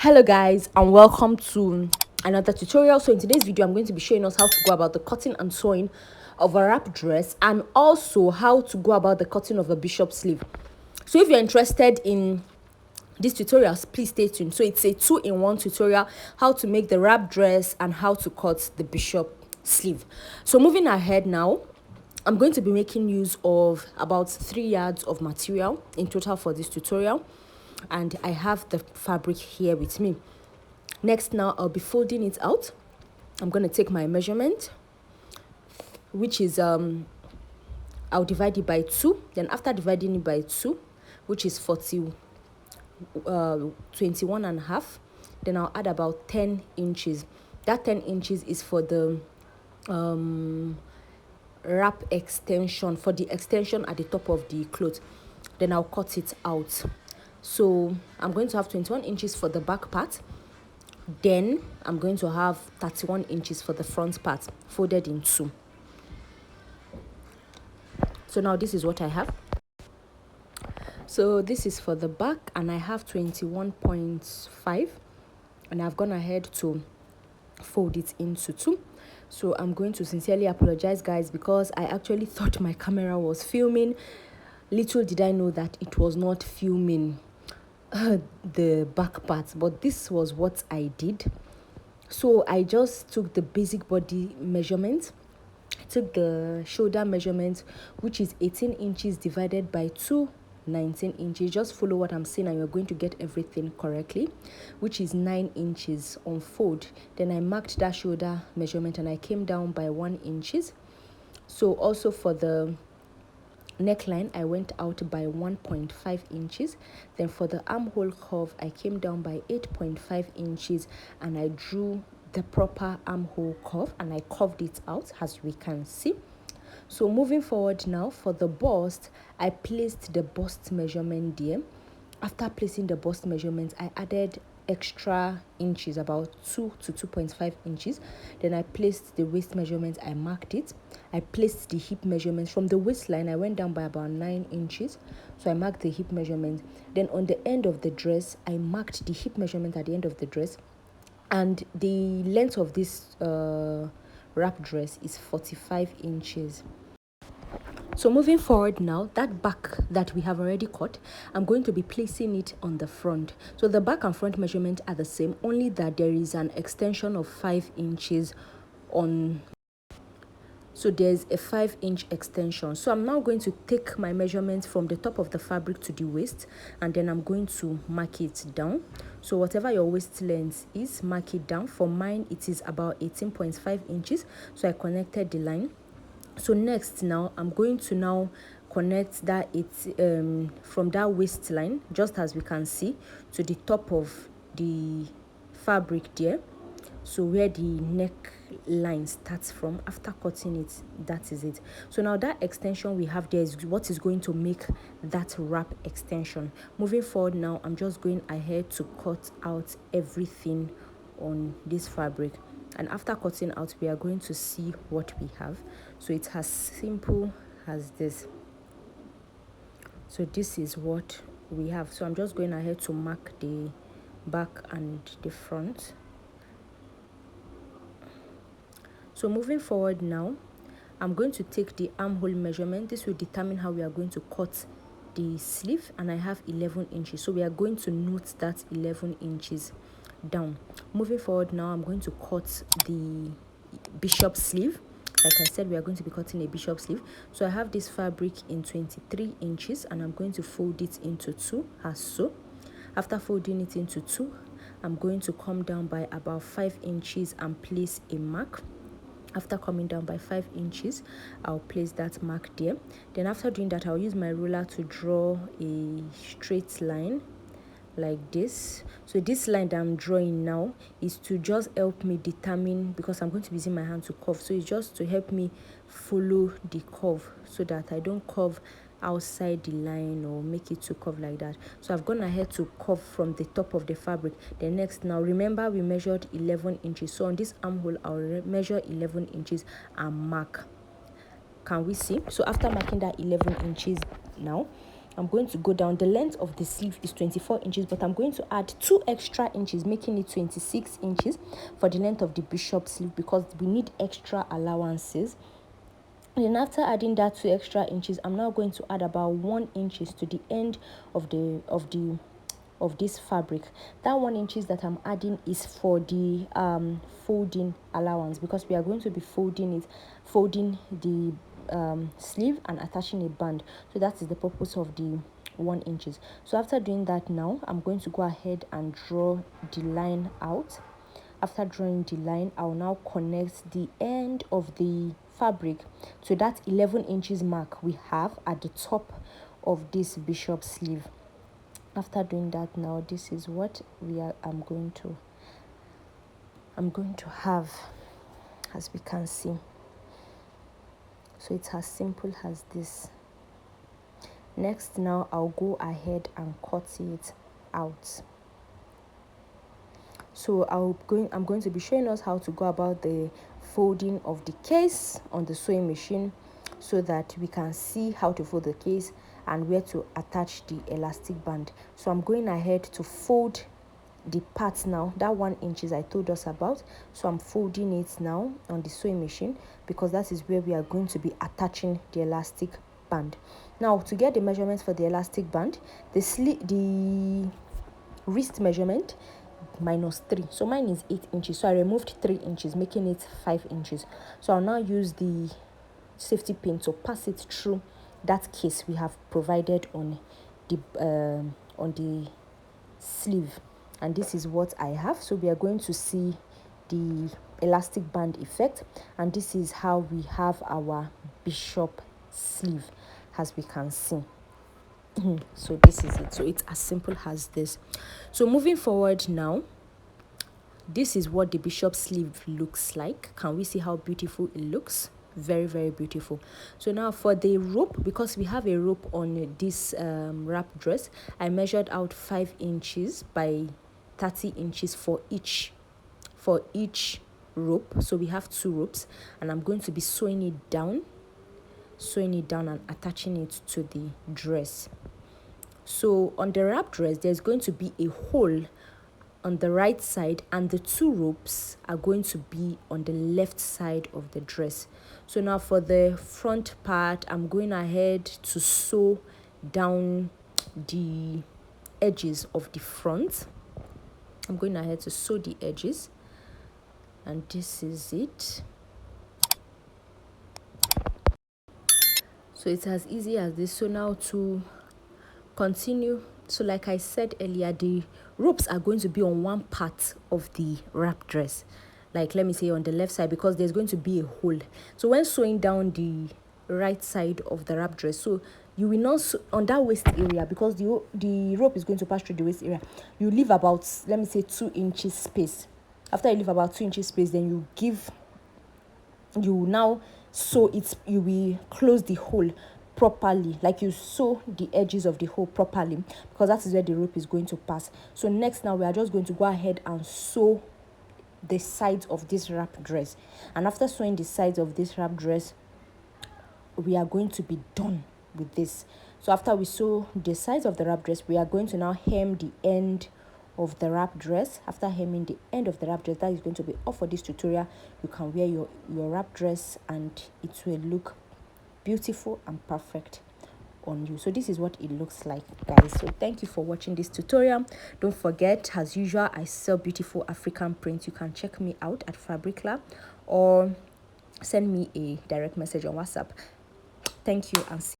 Hello guys, and welcome to another tutorial. So in today's video I'm going to be showing us how to go about the cutting and sewing of a wrap dress, and also how to go about the cutting of a bishop sleeve. So if you're interested in these tutorials, please stay tuned. So it's a 2-in-1 tutorial: how to make the wrap dress and how to cut the bishop sleeve. So moving ahead now, I'm going to be making use of about 3 yards of material in total for this tutorial, and I have the fabric here with me. Next, now I'll be folding it out. I'm going to take my measurement, which is I'll divide it by 2. Then after dividing it by 2, which is 21 and a half, then I'll add about 10 inches. That 10 inches is for the wrap extension, for the extension at the top of the cloth. Then I'll cut it out. So I'm going to have 21 inches for the back part. Then I'm going to have 31 inches for the front part, folded in 2. So now this is what I have. So this is for the back, and I have 21.5, and I've gone ahead to fold it into 2. So I'm going to sincerely apologize, guys, because I actually thought my camera was filming. Little did I know that it was not filming the back part, but this was what I did. So I just took the basic body measurement, took the shoulder measurement, which is 18 inches divided by 2, 19 inches. Just follow what I'm saying and you're going to get everything correctly, which is 9 inches on fold. Then I marked that shoulder measurement and I came down by 1 inches. So also for the neckline, I went out by 1.5 inches. Then for the armhole curve, I came down by 8.5 inches, and I drew the proper armhole curve and I curved it out, as we can see. So moving forward now, for the bust, I placed the bust measurement there. After placing the bust measurement, I added extra inches, about 2 to 2.5 inches. Then I placed the waist measurement, I marked it. I placed the hip measurements. From the waistline, I went down by about 9 inches. So I marked the hip measurement. Then on the end of the dress, I marked the hip measurement at the end of the dress. And the length of this wrap dress is 45 inches. So moving forward now, that back that we have already cut, I'm going to be placing it on the front. So the back and front measurement are the same, only that there is an extension of 5 inches on. So there's a 5-inch extension. So I'm now going to take my measurements from the top of the fabric to the waist, and then I'm going to mark it down. So whatever your waist length is, mark it down. For mine, it is about 18.5 inches. So I connected the line. So next, now I'm going to now connect that from that waistline, just as we can see, to the top of the fabric there. So where the neck line starts from, after cutting it, that is it. So now that extension we have there is what is going to make that wrap extension. Moving forward now, I'm just going ahead to cut out everything on this fabric, and after cutting out, we are going to see what we have. So it's as simple as this. So this is what we have. So I'm just going ahead to mark the back and the front. So moving forward now, I'm going to take the armhole measurement. This will determine how we are going to cut the sleeve, and I have 11 inches. So we are going to note that 11 inches down. Moving forward now, I'm going to cut the bishop sleeve. Like I said, we are going to be cutting a bishop sleeve. So I have this fabric in 23 inches, and I'm going to fold it into 2 as so. After folding it into 2, I'm going to come down by about 5 inches and place a mark. After coming down by 5 inches, I'll place that mark there. Then after doing that, I'll use my ruler to draw a straight line like this. So this line that I'm drawing now is to just help me determine, because I'm going to be using my hand to curve, so it's just to help me follow the curve so that I don't curve outside the line or make it to curve like that. So I've gone ahead to curve from the top of the fabric. The next, now remember we measured 11 inches, so on this armhole I'll measure 11 inches and mark. Can we see? So after marking that 11 inches now, I'm going to go down. The length of the sleeve is 24 inches, but I'm going to add 2 extra inches, making it 26 inches for the length of the bishop sleeve, because we need extra allowances. And then after adding that 2 extra inches, I'm now going to add about 1 inches to the end of this fabric. That 1 inches that I'm adding is for the folding allowance, because we are going to be folding the sleeve and attaching a band. So that is the purpose of the 1 inches. So after doing that, now I'm going to go ahead and draw the line out. After drawing the line, I'll now connect the end of the fabric to that 11 inches mark we have at the top of this bishop sleeve. After doing that, now this is what I'm going to have, as we can see. So it's as simple as this. Next, now I'll go ahead and cut it out. So I'm going to be showing us how to go about the folding of the case on the sewing machine, so that we can see how to fold the case and where to attach the elastic band. So I'm going ahead to fold the parts now, that 1 inches I told us about. So I'm folding it now on the sewing machine, because that is where we are going to be attaching the elastic band. Now, to get the measurements for the elastic band, the wrist measurement -3, so mine is 8 inches, so I removed 3 inches, making it 5 inches. So I'll now use the safety pin to pass it through that case we have provided on the sleeve, and this is what I have. So we are going to see the elastic band effect, and this is how we have our bishop sleeve, as we can see. So this is it. So it's as simple as this. So moving forward now, this is what the bishop sleeve looks like. Can we see how beautiful it looks? Very, very beautiful. So now for the rope, because we have a rope on this wrap dress, I measured out 5 inches by 30 inches for each rope. So we have 2 ropes, and I'm going to be sewing it down and attaching it to the dress. So on the wrap dress, there's going to be a hole on the right side, and the 2 ropes are going to be on the left side of the dress. So now for the front part, I'm going ahead to sew down the edges of the front. I'm going ahead to sew the edges, and this is it. So it's as easy as this. So now to continue, so like I said earlier, the ropes are going to be on one part of the wrap dress, like let me say on the left side, because there's going to be a hole. So when sewing down the right side of the wrap dress, so you will not sew on that waist area, because the rope is going to pass through the waist area. You leave about, let me say, 2 inches space. After you leave about 2 inches space, then you now sew it. You will close the hole properly, like you sew the edges of the hole properly, because that is where the rope is going to pass. So next, now we are just going to go ahead and sew the sides of this wrap dress, and after sewing the sides of this wrap dress, we are going to be done with this. So after we sew the sides of the wrap dress, we are going to now hem the end of the wrap dress. After hemming the end of the wrap dress, that is going to be all for this tutorial. You can wear your wrap dress and it will look beautiful and perfect on you. So this is what it looks like, guys. So thank you for watching this tutorial. Don't forget, as usual, I sell beautiful African prints. You can check me out at Fabricla or send me a direct message on WhatsApp. Thank you, and see